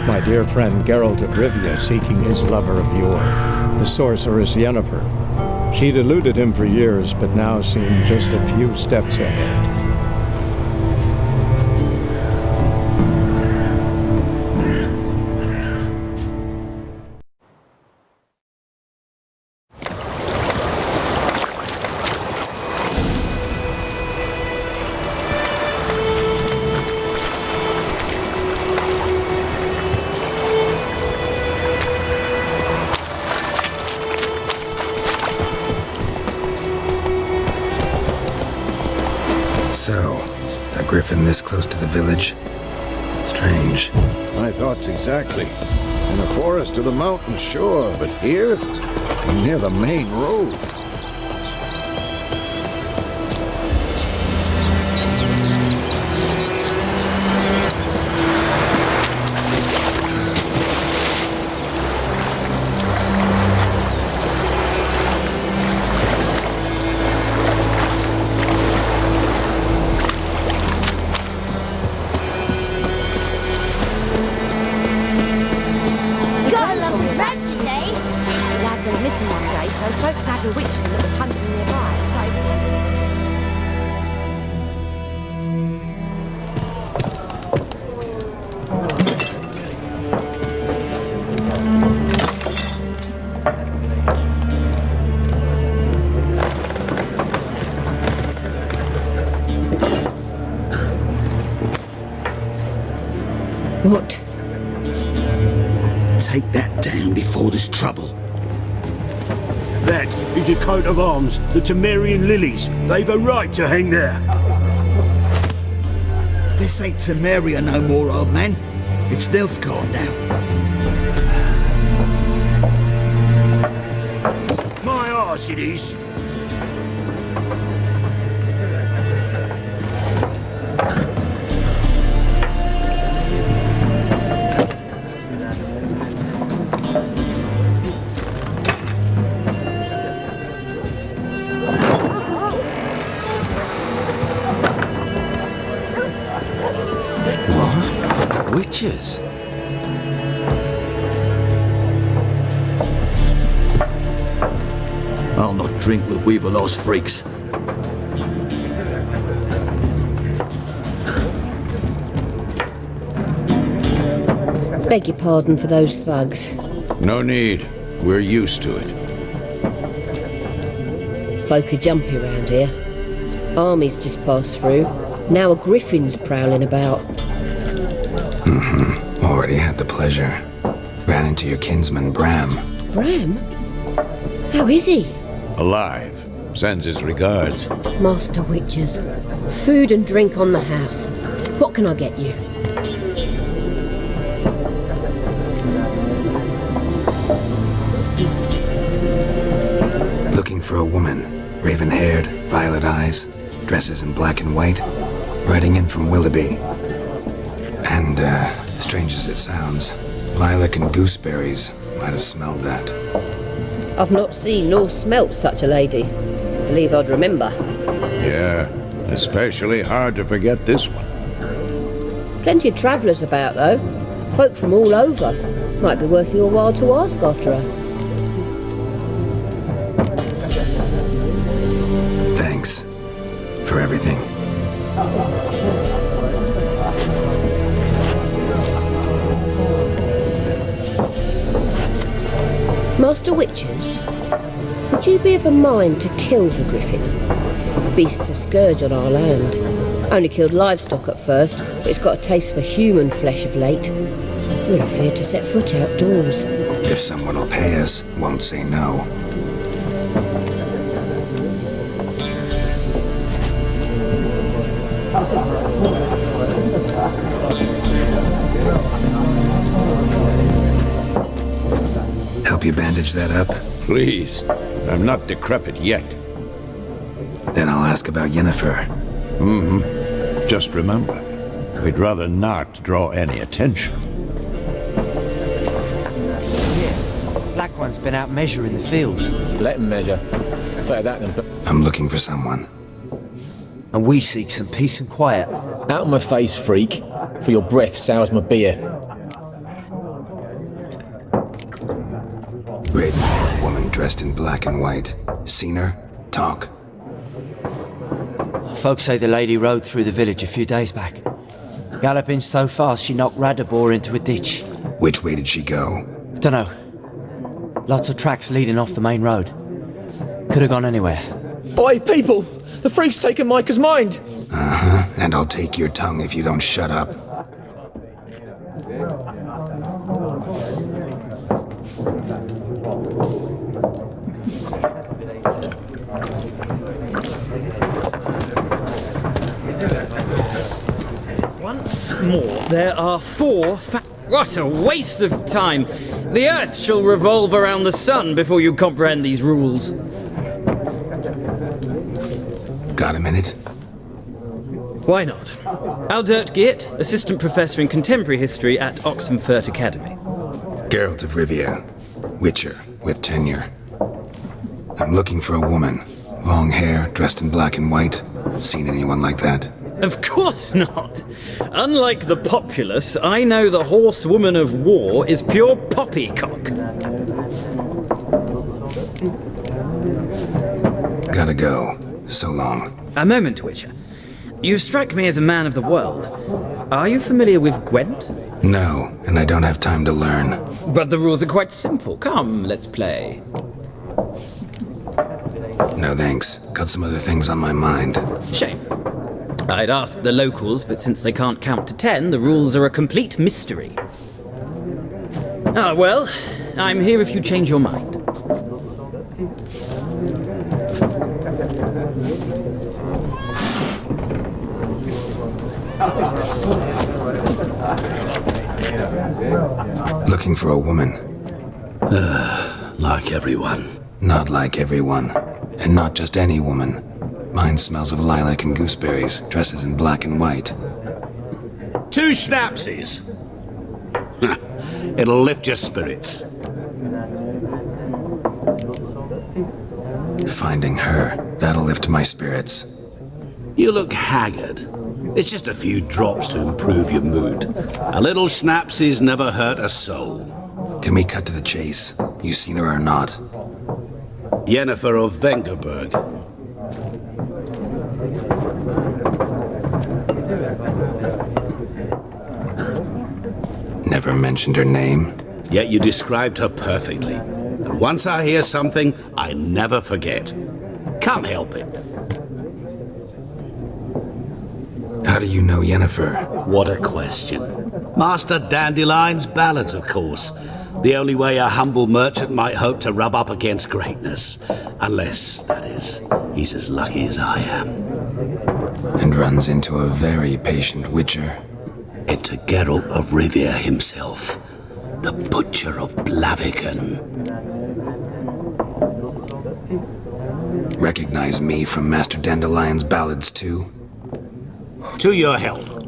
My dear friend Geralt of Rivia seeking his lover of yore, the sorceress Yennefer. She'd eluded him for years, but now seemed just a few steps ahead. So, a griffin this close to the village? Strange. My thoughts exactly. In a forest or the mountains, sure, but here? Near the main road. Missing one day, so folk nabbed a witch that was hunting nearby. What? Take that down before there's trouble. That is a coat of arms, the Temerian lilies. They've a right to hang there. This ain't Temeria no more, old man. It's Nilfgaard now. My arse it is. Witches? I'll not drink with Weaverlaw's freaks. Beg your pardon for those thugs. No need. We're used to it. Folk are jumpy around here. Armies just passed through. Now a griffin's prowling about. Already had the pleasure. Ran into your kinsman, Bram. Bram? How is he? Alive. Sends his regards. Master Witches. Food and drink on the house. What can I get you? Looking for a woman. Raven-haired, violet eyes, dresses in black and white. Riding in from Willoughby. And, strange as it sounds, Lilac and Gooseberries might have smelled that. I've not seen nor smelt such a lady. Believe I'd remember. Yeah, especially hard to forget this one. Plenty of travellers about, though. Folk from all over. Might be worth your while to ask after her. Thanks for everything. Master Witches, would you be of a mind to kill the griffin? Beast's a scourge on our land. Only killed livestock at first, but it's got a taste for human flesh of late. We're afraid to set foot outdoors. If someone will pay us, won't say no. Help you bandage that up? Please. I'm not decrepit yet. Then I'll ask about Yennefer. Just remember, we'd rather not draw any attention. Black one's been out measuring the fields. Let him measure. Better that than... I'm looking for someone. And we seek some peace and quiet. Out of my face, freak, for your breath sours my beer. Raven-haired woman dressed in black and white. Seen her? Talk. Folks say the lady rode through the village a few days back. Galloping so fast she knocked Radabor into a ditch. Which way did she go? Dunno. Lots of tracks leading off the main road. Could have gone anywhere. Oi, people! The freak's taken Micah's mind! Uh-huh, and I'll take your tongue if you don't shut up. Once more, there are 4 What a waste of time! The Earth shall revolve around the sun before you comprehend these rules. Got a minute? Why not? Aldert Geert, Assistant Professor in Contemporary History at Oxenfurt Academy. Geralt of Rivia, Witcher, with tenure. I'm looking for a woman. Long hair, dressed in black and white. Seen anyone like that? Of course not! Unlike the populace, I know the horsewoman of war is pure poppycock. Gotta go. So long. A moment, Witcher. You strike me as a man of the world. Are you familiar with Gwent? No, and I don't have time to learn. But the rules are quite simple. Come, let's play. No thanks. Got some other things on my mind. Shame. I'd ask the locals, but since they can't count to 10, the rules are a complete mystery. Ah, well, I'm here if you change your mind. Looking for a woman. Like everyone. Not like everyone. And not just any woman. Mine smells of lilac and gooseberries, dresses in black and white. 2 schnapsies. It'll lift your spirits. Finding her, that'll lift my spirits. You look haggard. It's just a few drops to improve your mood. A little schnapsies never hurt a soul. Can we cut to the chase? You seen her or not? Yennefer of Vengerberg. Never mentioned her name. Yet you described her perfectly. And once I hear something, I never forget. Can't help it. How do you know Yennefer? What a question. Master Dandelion's ballads, of course. The only way a humble merchant might hope to rub up against greatness. Unless, that is, he's as lucky as I am. And runs into a very patient witcher. It's a Geralt of Rivia himself. The Butcher of Blaviken. Recognize me from Master Dandelion's ballads, too? To your health.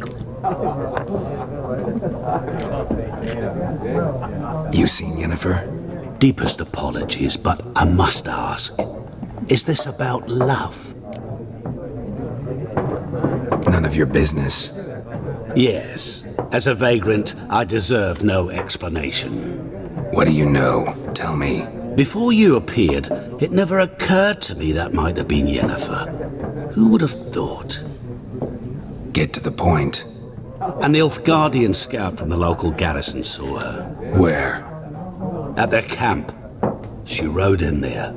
You seen Yennefer? Deepest apologies, but I must ask. Is this about love? None of your business. Yes. As a vagrant, I deserve no explanation. What do you know? Tell me. Before you appeared, it never occurred to me that might have been Yennefer. Who would have thought? Get to the point. An Nilfgaardian scout from the local garrison saw her. Where? At their camp. She rode in there.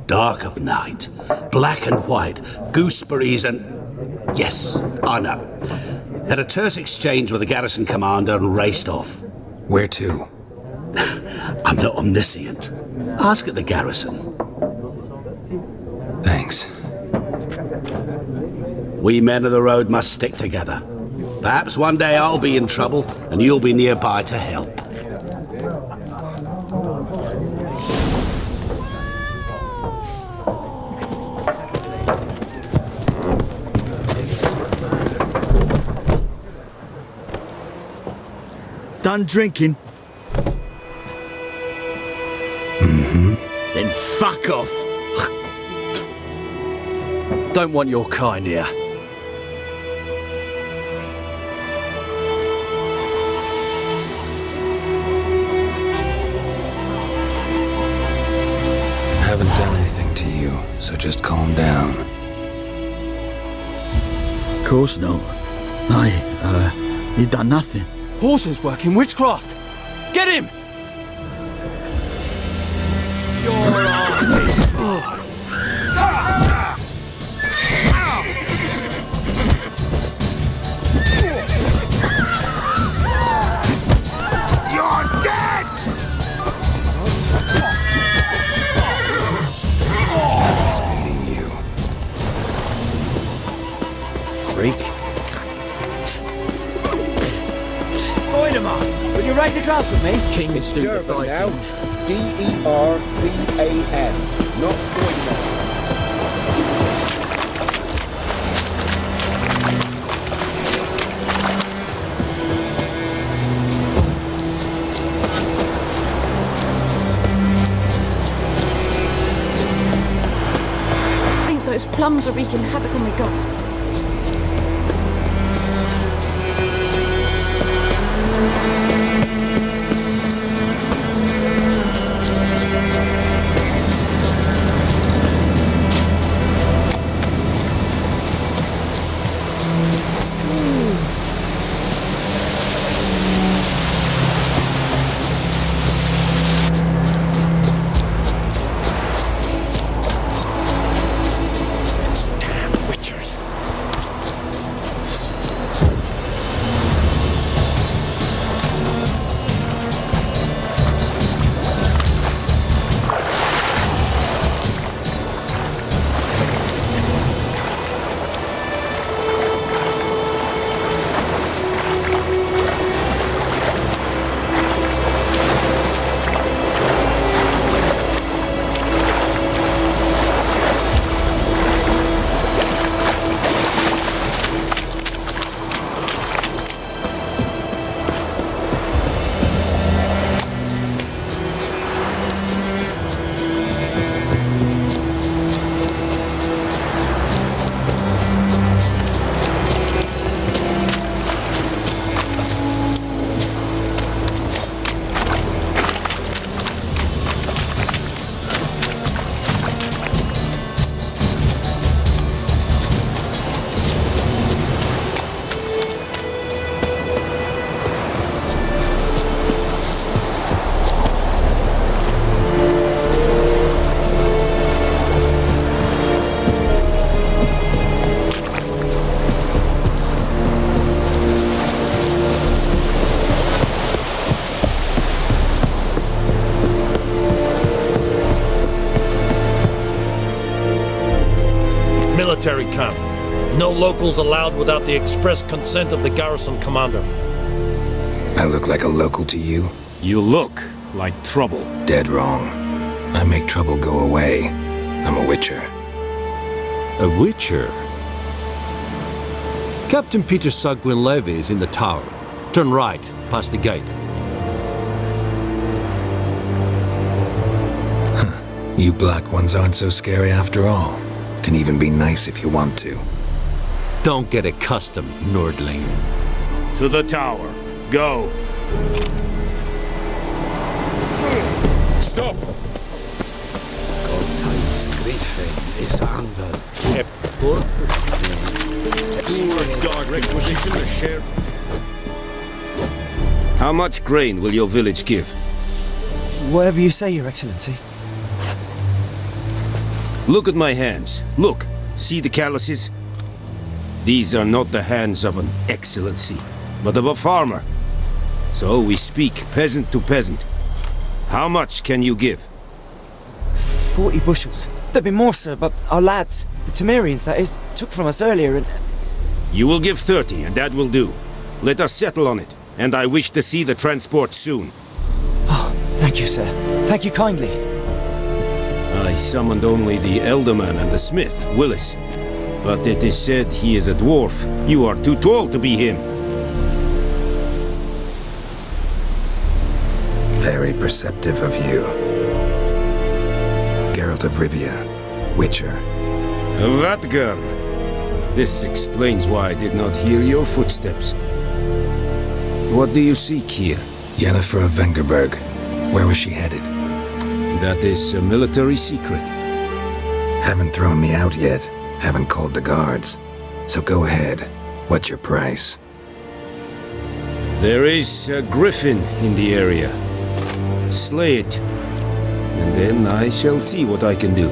Dark of night. Black and white. Gooseberries and... Yes, I know. Had a terse exchange with the garrison commander and raced off. Where to? I'm not omniscient. Ask at the garrison. Thanks. We men of the road must stick together. Perhaps one day I'll be in trouble and you'll be nearby to help. Done drinking? Mm-hmm. Then fuck off. Don't want your kind here. haven't done anything to you, so just calm down. Of course not. He done nothing. Horses working witchcraft! Get him! Your asses! You're dead! He's beating you. Freak. Boydemar, will you raise a glass with me? Kings do the fighting. now. D-E-R-V-A-N. Not Boydemar. I think those plums are wreaking havoc on my gut. Military camp. No locals allowed without the express consent of the garrison commander. I look like a local to you? You look like trouble. Dead wrong. I make trouble go away. I'm a witcher. A witcher? Captain Peter Sagwin Levy is in the tower. Turn right, past the gate. You black ones aren't so scary after all. Can even be nice if you want to. Don't get accustomed, Nordling. To the tower. Go. Stop! Griffin is anvil. How much grain will your village give? Whatever you say, Your Excellency. Look at my hands. Look. See the calluses? These are not the hands of an excellency, but of a farmer. So we speak peasant to peasant. How much can you give? 40 bushels. There'd be more, sir, but our lads, the Temerians, that is, took from us earlier and... You will give 30, and that will do. Let us settle on it, and I wish to see the transport soon. Oh, thank you, sir. Thank you kindly. I summoned only the Elderman and the smith, Willis. But it is said he is a dwarf. You are too tall to be him. Very perceptive of you. Geralt of Rivia, Witcher. Vatgern. This explains why I did not hear your footsteps. What do you seek here? Yennefer of Vengerberg. Where was she headed? that is a military secret. Haven't thrown me out yet. Haven't called the guards. So go ahead. What's your price? There is a griffin in the area. Slay it, and then I shall see what I can do.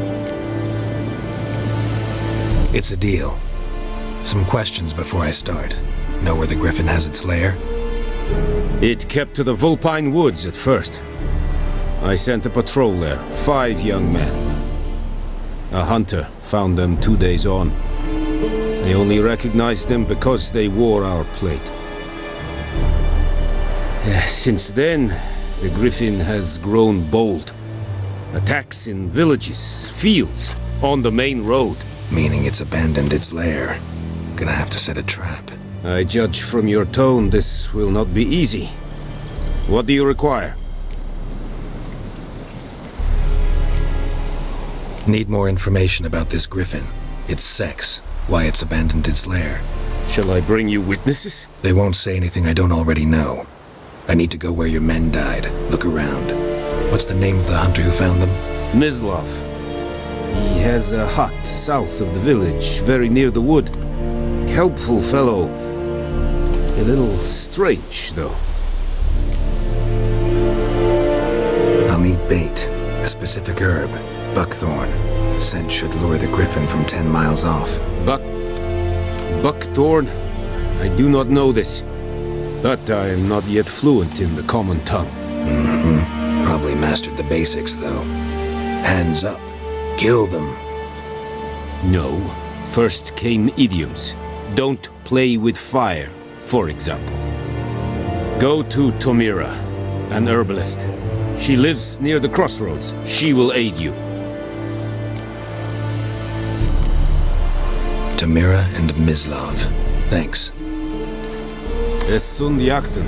It's a deal. Some questions before I start. Know where the griffin has its lair? It kept to the Vulpine Woods at first. I sent a patrol there, 5 young men. A hunter found them 2 days on. They only recognized them because they wore our plate. Since then, the griffin has grown bold. Attacks in villages, fields, on the main road. Meaning it's abandoned its lair. Gonna have to set a trap. I judge from your tone this will not be easy. What do you require? Need more information about this griffin. Its sex, why it's abandoned its lair. Shall I bring you witnesses? They won't say anything I don't already know. I need to go where your men died. Look around. What's the name of the hunter who found them? Mislav. He has a hut south of the village, very near the wood. Helpful fellow. A little strange, though. I'll need bait. A specific herb. Buckthorn. Scent should lure the griffin from 10 miles off. Buckthorn? I do not know this. But I am not yet fluent in the common tongue. Probably mastered the basics, though. Hands up. Kill them. No. First came idioms. Don't play with fire, for example. Go to Tomira, an herbalist. She lives near the crossroads. She will aid you. Tomira and Mislav. Thanks. Es sunt jakten.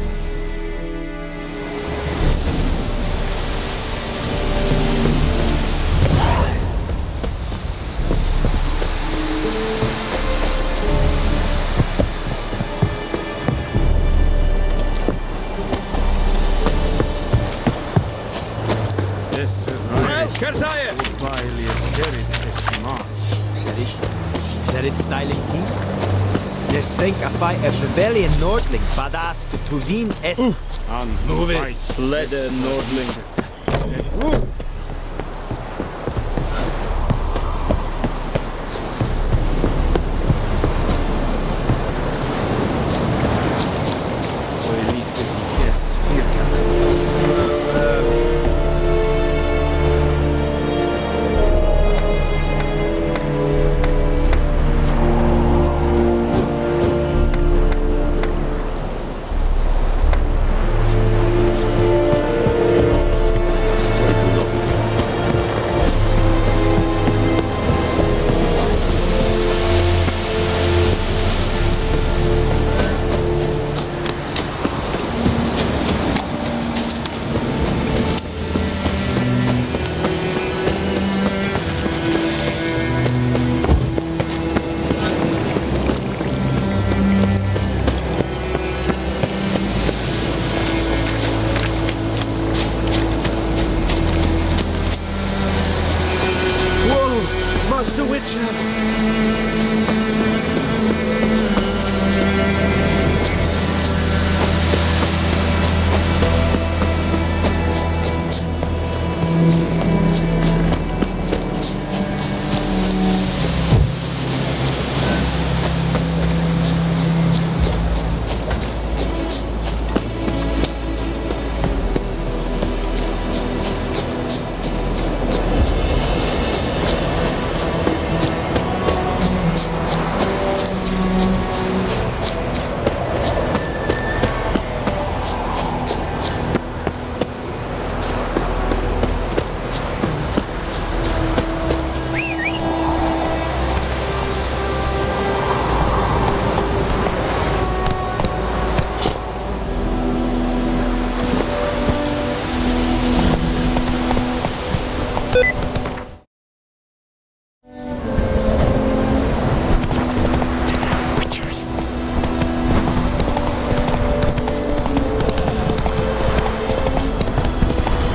Serit styling king? Yes, think I fight a Bavarian Nordling, badass to Tuvin es. Move it, leather Nordling.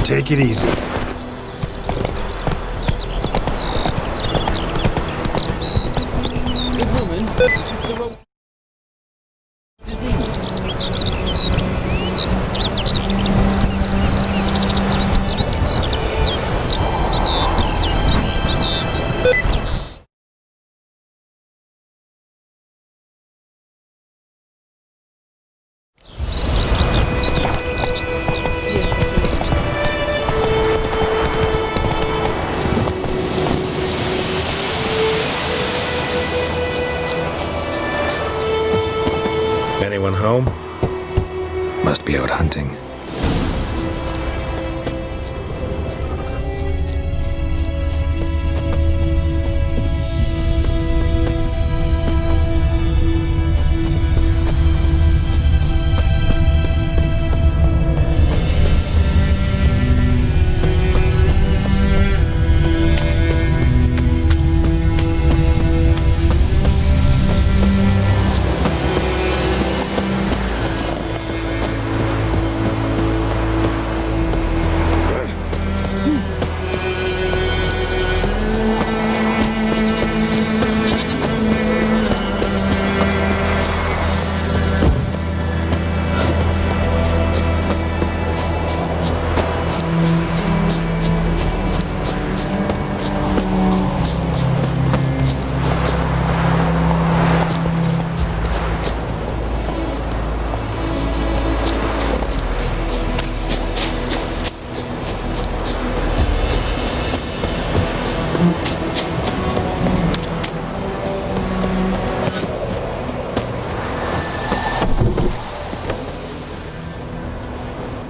Take it easy. Must be out hunting.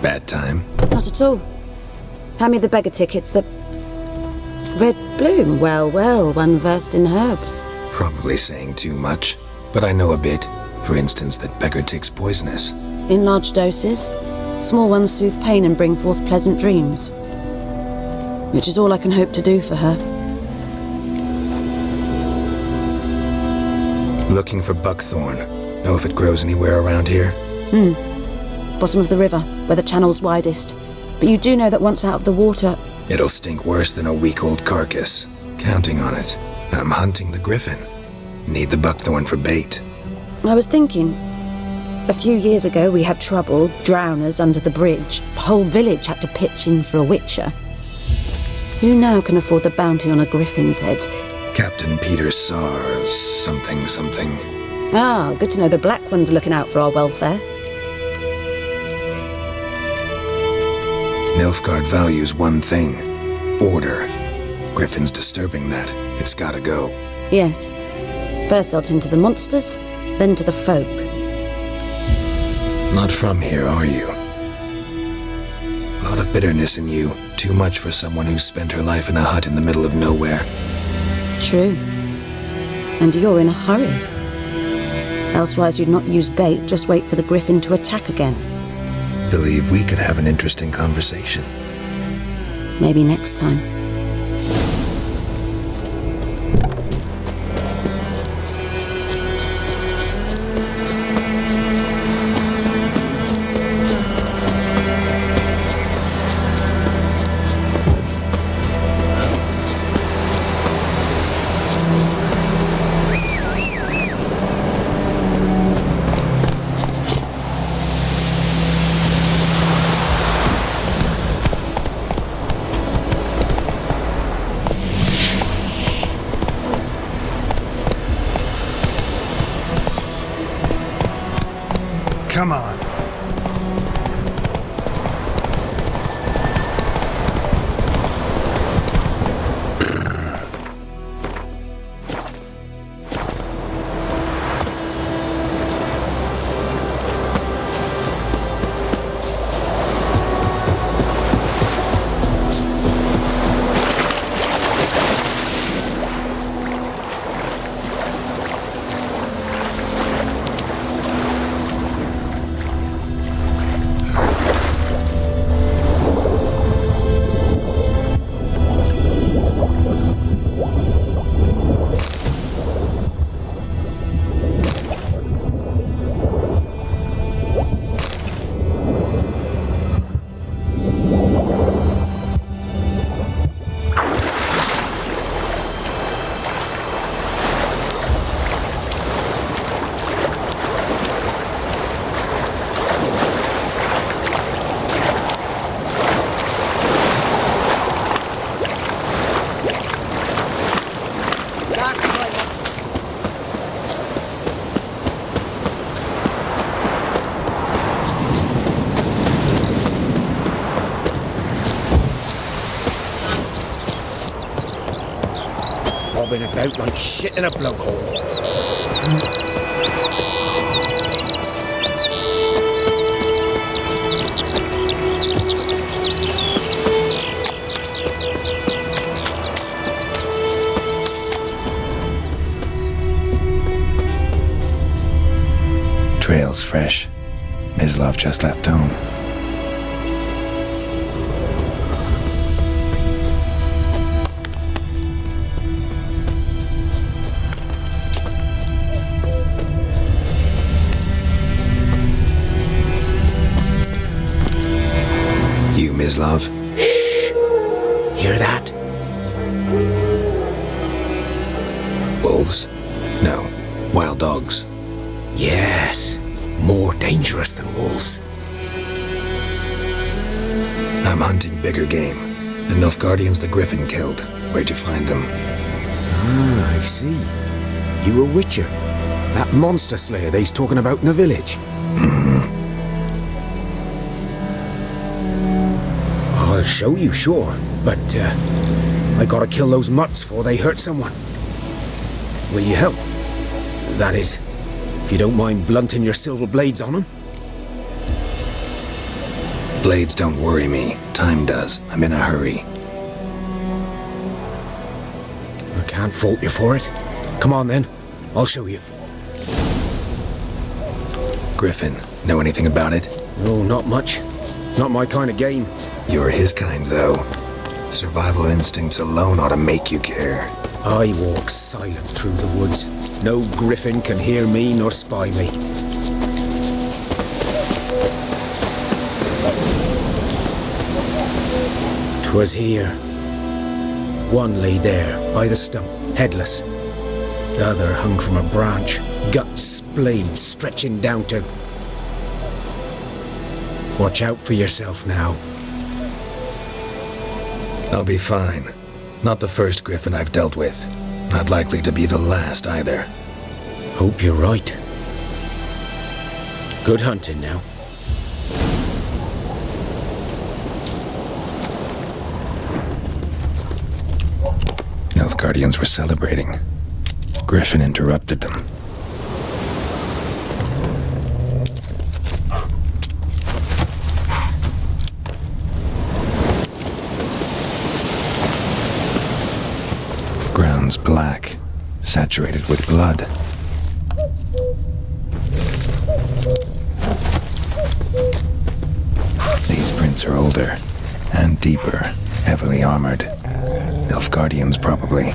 Bad time? Not at all. Hand me the beggar tickets. The red bloom. Well, well, one versed in herbs. Probably saying too much, but I know a bit. For instance, that beggar tick's poisonous. In large doses. Small ones soothe pain and bring forth pleasant dreams. Which is all I can hope to do for her. Looking for buckthorn. Know if it grows anywhere around here? Bottom of the river, where the channel's widest. But you do know that once out of the water... It'll stink worse than a week-old carcass. Counting on it. I'm hunting the griffin. Need the buckthorn for bait. I was thinking... A few years ago we had trouble, drowners under the bridge. The whole village had to pitch in for a witcher. Who now can afford the bounty on a griffin's head? Captain Peter Sars... something. Ah, good to know the Black One's looking out for our welfare. Nilfgaard values one thing. Order. Griffin's disturbing that. It's gotta go. Yes. First they'll tend to the monsters, then to the folk. Not from here, are you? A lot of bitterness in you. Too much for someone who's spent her life in a hut in the middle of nowhere. True. And you're in a hurry. Elsewise you'd not use bait, just wait for the griffin to attack again. Believe we could have an interesting conversation. Maybe next time. Come on. Bobbing about like shit in a blowhole. fresh. Mislav just left home. You, Mislav? Shh! Hear that? Wolves? No, wild dogs. Yes, more dangerous than wolves. I'm hunting bigger game. The Nilfgaardians the Griffin killed. Where'd you find them? Ah, I see. You a witcher. That monster slayer they's talking about in the village. I'll show you, sure. But, I gotta kill those mutts before they hurt someone. Will you help? That is, if you don't mind blunting your silver blades on them. Blades don't worry me. Time does. I'm in a hurry. I can't fault you for it. Come on then. I'll show you. Griffin, know anything about it? No, not much. Not my kind of game. You're his kind, though. Survival instincts alone ought to make you care. I walk silent through the woods. No griffin can hear me nor spy me. 'Twas here. One lay there, by the stump, headless. The other hung from a branch, guts splayed, stretching down to... Watch out for yourself now. I'll be fine. Not the first griffin I've dealt with. Not likely to be the last, either. Hope you're right. Good hunting now. Nilfgaardians were celebrating. Griffin interrupted them. Ground's black, saturated with blood. These prints are older and deeper, heavily armored. Nilfgaardians, probably.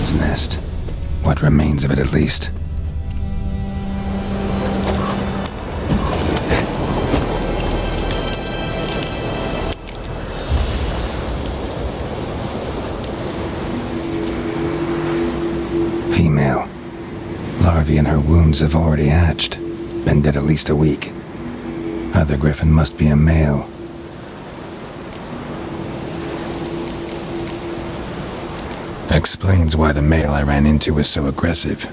griffin's nest. What remains of it, at least. Female. Larvae in her wounds have already hatched. Been dead at least a week. Other griffin must be a male. Explains why the male I ran into was so aggressive.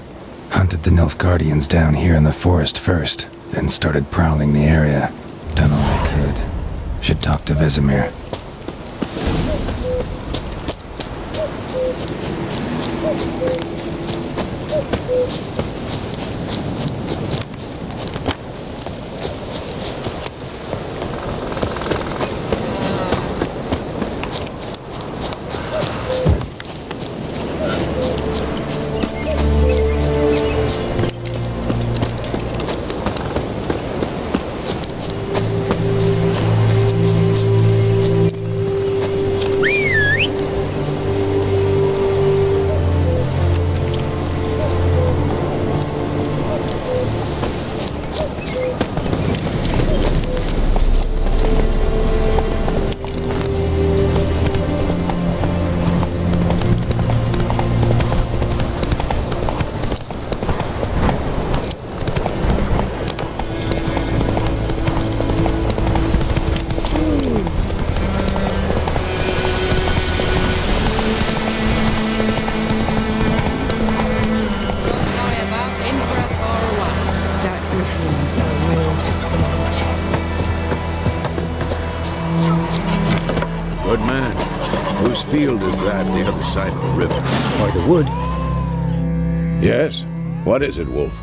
Hunted the Nilfgaardians down here in the forest first, then started prowling the area. Done all I could. Should talk to Vesemir. Good man. Whose field is that the other side of the river? By the wood. Yes? What is it, Wolf?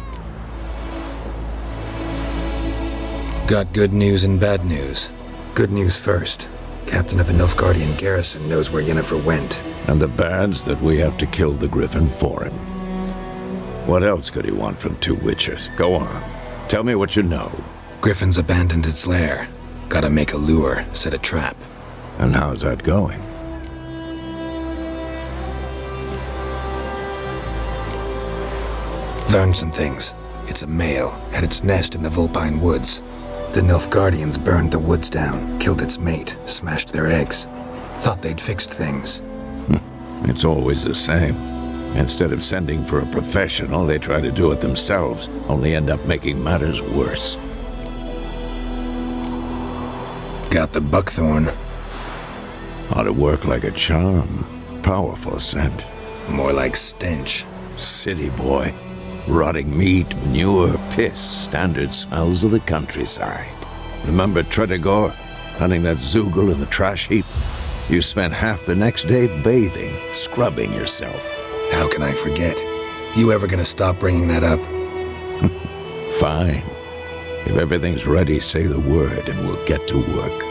Got good news and bad news. Good news first. Captain of a Nilfgaardian garrison knows where Yennefer went. And the bad's that we have to kill the griffin for him. What else could he want from two witches? Go on. Tell me what you know. Griffin's abandoned its lair. Gotta make a lure, set a trap. And how's that going? Learned some things. It's a male, had its nest in the Vulpine Woods. The Nilfgaardians burned the woods down, killed its mate, smashed their eggs. Thought they'd fixed things. It's always the same. Instead of sending for a professional, they try to do it themselves, only end up making matters worse. Got the buckthorn. Ought to work like a charm. Powerful scent. More like stench. City boy. Rotting meat, manure, piss, standard smells of the countryside. Remember Tredegor, hunting that Zoogle in the trash heap? You spent half the next day bathing, scrubbing yourself. How can I forget? You ever gonna stop bringing that up? Fine. If everything's ready, say the word and we'll get to work.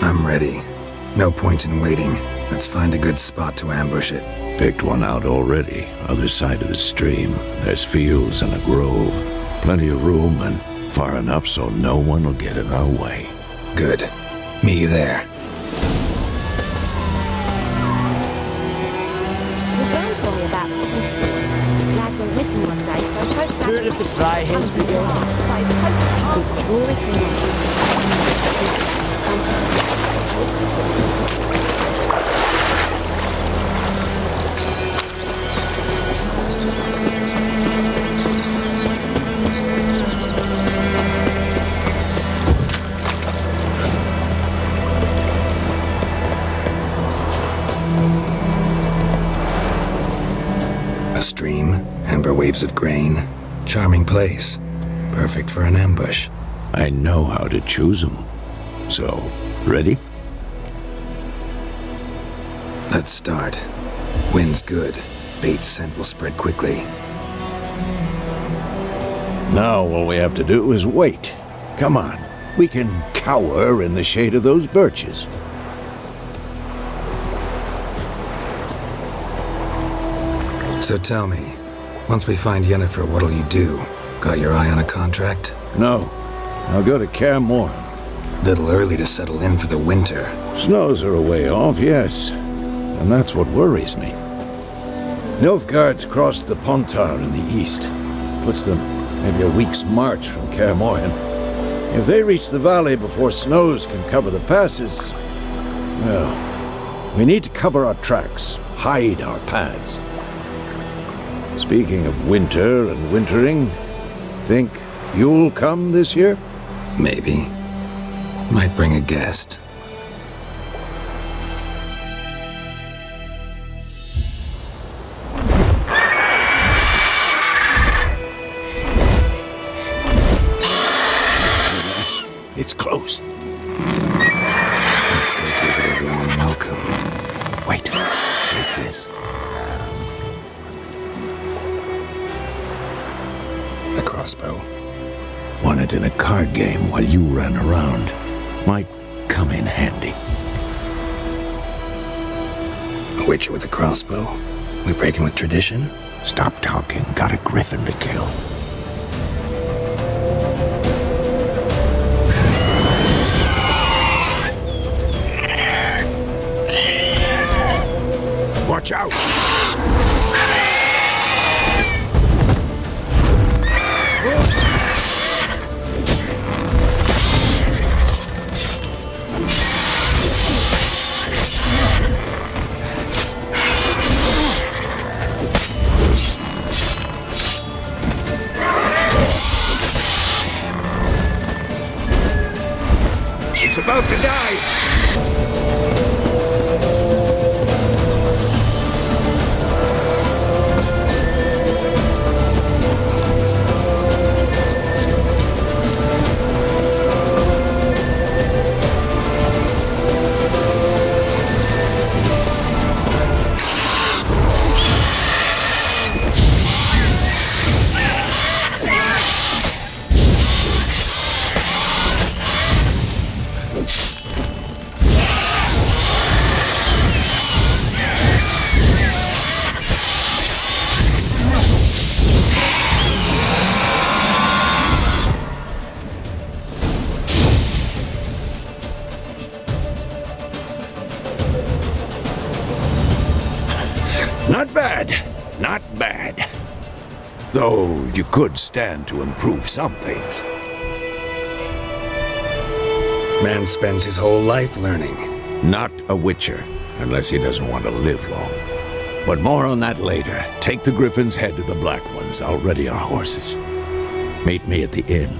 I'm ready. No point in waiting. Let's find a good spot to ambush it. Picked one out already. Other side of the stream. There's fields and a grove. Plenty of room and far enough so no one will get in our way. Good. Meet you there. Your Gran told me about the Smith boy. Lad went missing one day, so I poked that. Heard of the dry hill So I could draw it away. A stream, amber waves of grain. Charming place. Perfect for an ambush. I know how to choose them. So, ready? Let's start. Wind's good. Bait's scent will spread quickly. Now all we have to do is wait. Come on. We can cower in the shade of those birches. So tell me, once we find Yennefer, what'll you do? Got your eye on a contract? No. I'll go to Kaer Morhen. Little early to settle in for the winter. Snows are a way off, yes. and that's what worries me. Nilfgaard's crossed the Pontar in the east. Puts them maybe a week's march from Kaer Morhen. If they reach the valley before snows can cover the passes, well, we need to cover our tracks, hide our paths. Speaking of winter and wintering, think you'll come this year? Maybe. Might bring a guest. It's close. Let's go give it a warm welcome. Wait. Like this. A crossbow. Won it in a card game while you ran around. Might come in handy. A witcher with a crossbow? We breaking with tradition? Stop talking. Got a griffin to kill. Watch out! It's about to die! Not bad. Not bad. Though you could stand to improve some things. Man spends his whole life learning. Not a witcher, unless he doesn't want to live long. But more on that later. Take the griffin's head to the Black Ones. I'll ready our horses. Meet me at the inn.